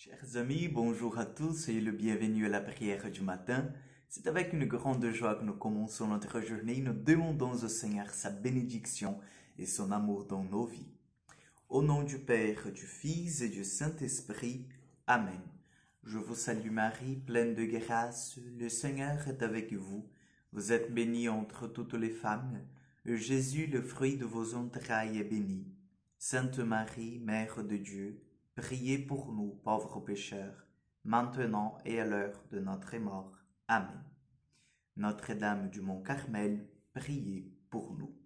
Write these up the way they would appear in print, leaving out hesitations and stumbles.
Chers amis, bonjour à tous et le bienvenue à la prière du matin. C'est avec une grande joie que nous commençons notre journée. Nous demandons au Seigneur sa bénédiction et son amour dans nos vies. Au nom du Père, du Fils et du Saint-Esprit. Amen. Je vous salue Marie, pleine de grâce. Le Seigneur est avec vous. Vous êtes bénie entre toutes les femmes. Et Jésus, le fruit de vos entrailles, est béni. Sainte Marie, Mère de Dieu, priez pour nous, pauvres pécheurs, maintenant et à l'heure de notre mort. Amen. Notre-Dame du Mont Carmel, priez pour nous.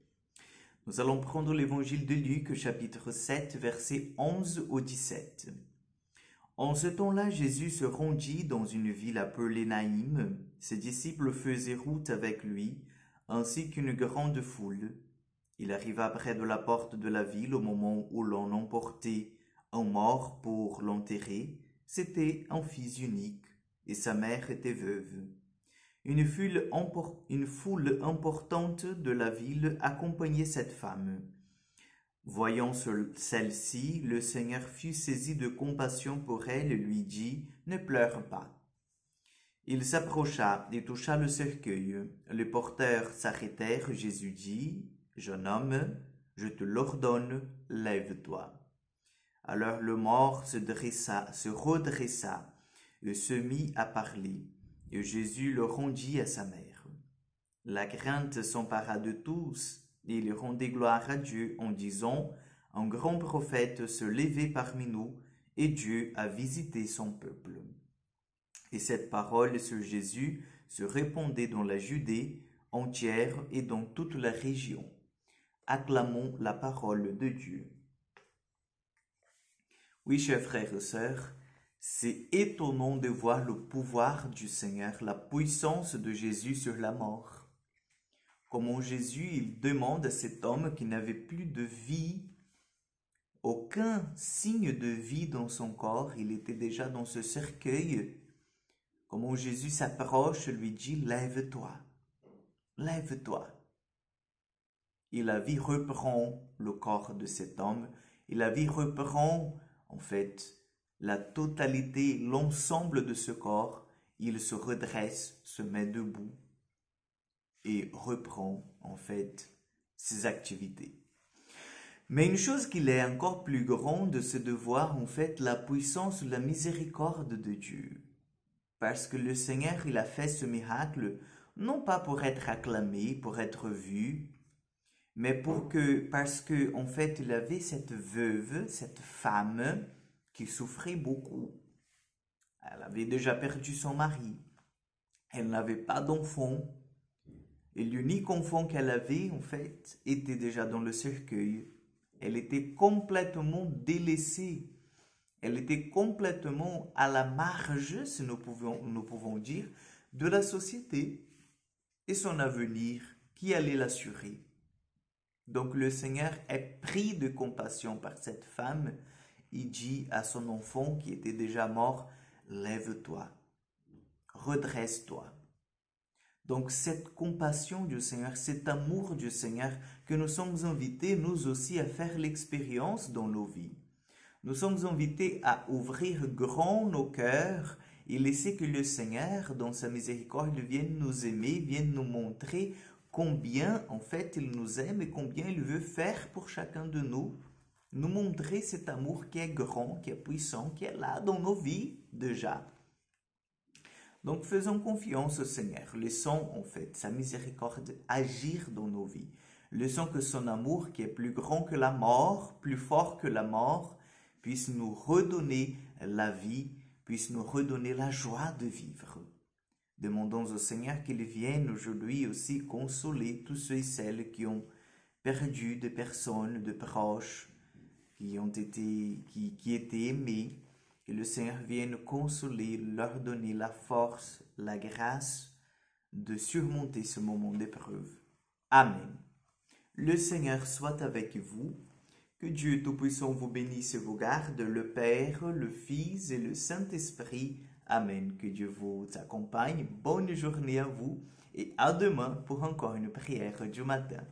Nous allons prendre l'évangile de Luc, chapitre 7, versets 11 au 17. En ce temps-là, Jésus se rendit dans une ville appelée Naïm. Ses disciples faisaient route avec lui, ainsi qu'une grande foule. Il arriva près de la porte de la ville au moment où l'on emportait un mort pour l'enterrer. C'était un fils unique, et sa mère était veuve. Une foule importante de la ville accompagnait cette femme. Voyant celle-ci, le Seigneur fut saisi de compassion pour elle et lui dit « Ne pleure pas ». Il s'approcha et toucha le cercueil. Les porteurs s'arrêtèrent. Jésus dit « Jeune homme, je te l'ordonne, lève-toi ». Alors le mort se redressa et se mit à parler, et Jésus le rendit à sa mère. La crainte s'empara de tous, et ils rendaient gloire à Dieu en disant « Un grand prophète se levait parmi nous, et Dieu a visité son peuple. » Et cette parole sur Jésus se répandait dans la Judée entière et dans toute la région. Acclamons la parole de Dieu. Oui, chers frères et sœurs, c'est étonnant de voir le pouvoir du Seigneur, la puissance de Jésus sur la mort. Comment Jésus, il demande à cet homme qui n'avait plus de vie, aucun signe de vie dans son corps, il était déjà dans ce cercueil. Comment Jésus s'approche et lui dit « Lève-toi, lève-toi ». Et la vie reprend le corps de cet homme, et la vie reprend en fait la totalité, l'ensemble de ce corps. Il se redresse, se met debout et reprend en fait ses activités. Mais une chose qui est encore plus grande, c'est de voir en fait la puissance, la miséricorde de Dieu. Parce que le Seigneur, il a fait ce miracle, non pas pour être acclamé, pour être vu, mais parce que en fait, il avait cette veuve, cette femme qui souffrait beaucoup. Elle avait déjà perdu son mari. Elle n'avait pas d'enfant. Et l'unique enfant qu'elle avait, en fait, était déjà dans le cercueil. Elle était complètement délaissée. Elle était complètement à la marge, si nous pouvons dire, de la société et son avenir qui allait l'assurer. Donc le Seigneur est pris de compassion par cette femme. Il dit à son enfant qui était déjà mort, « Lève-toi, redresse-toi ». Donc cette compassion du Seigneur, cet amour du Seigneur que nous sommes invités nous aussi à faire l'expérience dans nos vies. Nous sommes invités à ouvrir grand nos cœurs et laisser que le Seigneur, dans sa miséricorde, vienne nous aimer, vienne nous montrer combien en fait il nous aime et combien il veut faire pour chacun de nous, nous montrer cet amour qui est grand, qui est puissant, qui est là dans nos vies déjà. Donc faisons confiance au Seigneur, laissons en fait sa miséricorde agir dans nos vies. Laissons que son amour qui est plus grand que la mort, plus fort que la mort, puisse nous redonner la vie, puisse nous redonner la joie de vivre. Demandons au Seigneur qu'il vienne aujourd'hui aussi consoler tous ceux et celles qui ont perdu des personnes, de proches, qui étaient aimés. Que le Seigneur vienne consoler, leur donner la force, la grâce de surmonter ce moment d'épreuve. Amen. Le Seigneur soit avec vous. Que Dieu Tout-Puissant vous bénisse et vous garde, le Père, le Fils et le Saint-Esprit. Amen. Que Dieu vous accompagne. Bonne journée à vous et à demain pour encore une prière du matin.